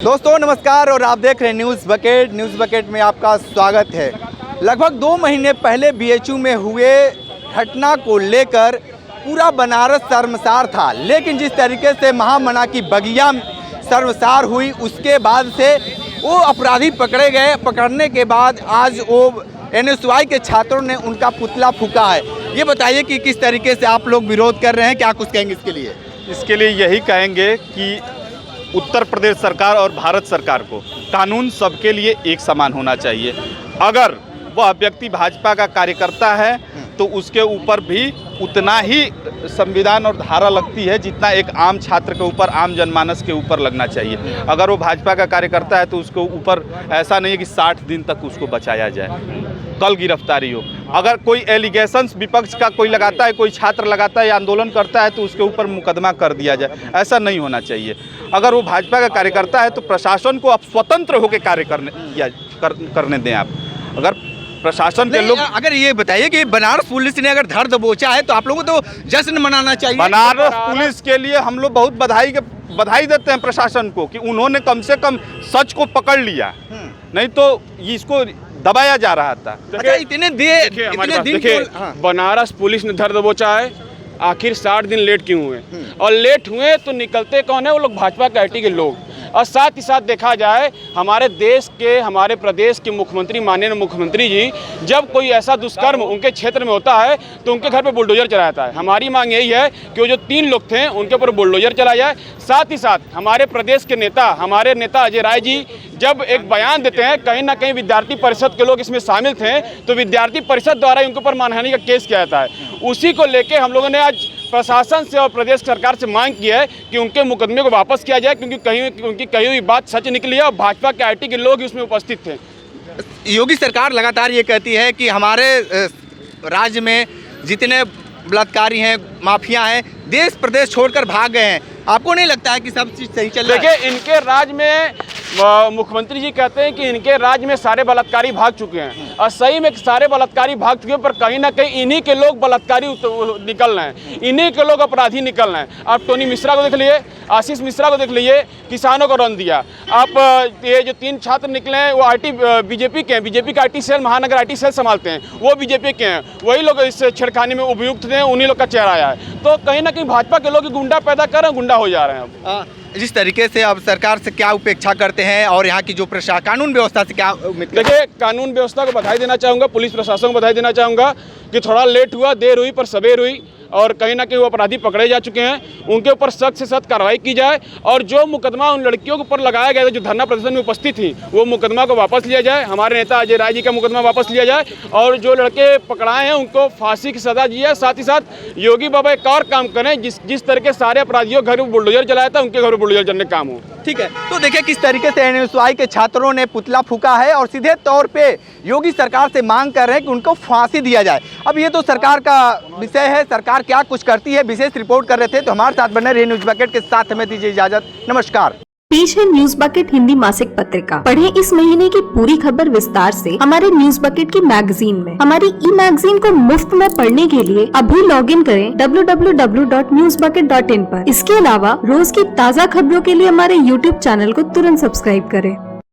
दोस्तों नमस्कार और आप देख रहे हैं न्यूज़ बकेट। न्यूज़ बकेट में आपका स्वागत है। लगभग 2 महीने पहले बीएचयू में हुए घटना को लेकर पूरा बनारस शर्मसार था, लेकिन जिस तरीके से महामना की बगिया शर्मसार हुई उसके बाद से वो अपराधी पकड़े गए। पकड़ने के बाद आज वो एनएसयूआई के छात्रों ने उनका पुतला फूंका है। ये बताइए कि किस तरीके से आप लोग विरोध कर रहे हैं, क्या कुछ कहेंगे इसके लिए? इसके लिए यही कहेंगे कि उत्तर प्रदेश सरकार और भारत सरकार को कानून सबके लिए एक समान होना चाहिए। अगर वह व्यक्ति भाजपा का कार्यकर्ता है तो उसके ऊपर भी उतना ही संविधान और धारा लगती है जितना एक आम छात्र के ऊपर, आम जनमानस के ऊपर लगना चाहिए। अगर वो भाजपा का कार्यकर्ता है तो उसके ऊपर ऐसा नहीं है कि 60 दिन तक उसको बचाया जाए, कल गिरफ्तारी हो। अगर कोई एलिगेशंस विपक्ष का कोई लगाता है, कोई छात्र लगाता है या आंदोलन करता है तो उसके ऊपर मुकदमा कर दिया जाए, ऐसा नहीं होना चाहिए। अगर वो भाजपा का कार्यकर्ता है तो प्रशासन को आप स्वतंत्र होकर कार्य करने दें। आप अगर प्रशासन के लोग, अगर ये बताइए कि बनारस पुलिस ने अगर धर दबोचा है तो आप लोगों को तो जश्न मनाना चाहिए। बनारस पुलिस के लिए हम लोग बहुत बधाई देते हैं प्रशासन को कि उन्होंने कम से कम सच को पकड़ लिया, नहीं तो इसको दबाया जा रहा था। अच्छा, इतने दिन बनारस पुलिस ने धर दबोचा है, आखिर 60 दिन लेट क्यों हुए? और लेट हुए तो निकलते कौन है? वो लोग भाजपा पार्टी के लोग। और साथ ही साथ देखा जाए हमारे देश के, हमारे प्रदेश के मुख्यमंत्री, माननीय मुख्यमंत्री जी, जब कोई ऐसा दुष्कर्म उनके क्षेत्र में होता है तो उनके घर पे बुलडोजर चलाता है। हमारी मांग यही है कि वो जो 3 लोग थे उनके ऊपर बुलडोजर चलाया जाए। साथ ही साथ हमारे प्रदेश के नेता, हमारे नेता अजय राय जी जब एक बयान देते हैं, कहीं ना कहीं विद्यार्थी परिषद के लोग इसमें शामिल थे तो विद्यार्थी परिषद द्वारा उनके ऊपर मानहानि का केस किया जाता है। उसी को लेके हम लोगों ने आज प्रशासन से और प्रदेश सरकार से मांग की है कि उनके मुकदमे को वापस किया जाए, क्योंकि उनकी कही हुई बात सच निकली है और भाजपा के आईटी के लोग उसमें उपस्थित थे। योगी सरकार लगातार ये कहती है कि हमारे राज्य में जितने बलात्कारी हैं, माफिया हैं, देश प्रदेश छोड़कर भाग गए हैं। आपको नहीं लगता है कि सब चीज़ सही चल रहा है? देखिए, इनके राज्य में मुख्यमंत्री जी कहते हैं कि इनके राज्य में सारे बलात्कारी भाग चुके हैं और सही में सारे बलात्कारी भाग चुके हैं, पर कहीं ना कहीं इन्हीं के लोग बलात्कारी निकल रहे हैं, इन्हीं के लोग अपराधी निकल रहे हैं। आप टोनी मिश्रा को देख लीजिए, आशीष मिश्रा को देख लीजिए, किसानों को रन दिया। आप ये जो 3 छात्र निकले हैं वो बीजेपी के हैं, बीजेपी का IT सेल, महानगर IT सेल संभालते हैं, वो बीजेपी के हैं। वही लोग इस छेड़खानी में उपयुक्त थे, उन्हीं लोग का चेहरा आया है। तो कहीं ना कहीं भाजपा के लोग गुंडा पैदा कर रहे हैं, गुंडा हो जा रहे हैं। अब जिस तरीके से अब सरकार से क्या उपेक्षा करते हैं और यहाँ की जो कानून व्यवस्था से क्या उम्मीद? देखिए, कानून व्यवस्था को बधाई देना चाहूँगा, पुलिस प्रशासन को बधाई देना चाहूँगा कि थोड़ा लेट हुआ, देर हुई पर सवेर हुई और कहीं ना कहीं वो अपराधी पकड़े जा चुके हैं। उनके ऊपर सख्त से सख्त कार्रवाई की जाए और जो मुकदमा उन लड़कियों के ऊपर लगाया गया था जो धरना प्रदर्शन में उपस्थित थी, वो मुकदमा को वापस लिया जाए। हमारे नेता अजय राय जी का मुकदमा वापस लिया जाए और जो लड़के पकड़ाए हैं उनको फांसी की सजा दी जाए। साथ ही साथ योगी बाबा एक और काम करें, जिस तरह के सारे अपराधियों घर में बुलडोजर चलाया था उनके घर में बुलडोजर चलने का काम हो। ठीक है, तो देखिए किस तरीके से एनएसयूआई के छात्रों ने पुतला फूंका है और सीधे तौर पे योगी सरकार से मांग कर रहे हैं कि उनको फांसी दिया जाए। अब ये तो सरकार का विषय है, सरकार क्या कुछ करती है। विशेष रिपोर्ट कर रहे थे तो हमारे साथ बने रहिए न्यूज़ बकेट के साथ। हमें दीजिए इजाजत, नमस्कार। पेश है न्यूज़ बकेट हिंदी मासिक पत्रिका। पढ़ें इस महीने की पूरी खबर विस्तार से हमारे न्यूज़ बकेट की मैगजीन में। हमारी ई-मैगजीन को मुफ्त में पढ़ने के लिए अभी लॉगिन करें www.newsbucket.in पर। इसके अलावा रोज की ताज़ा खबरों के लिए हमारे YouTube चैनल को तुरंत सब्सक्राइब करें।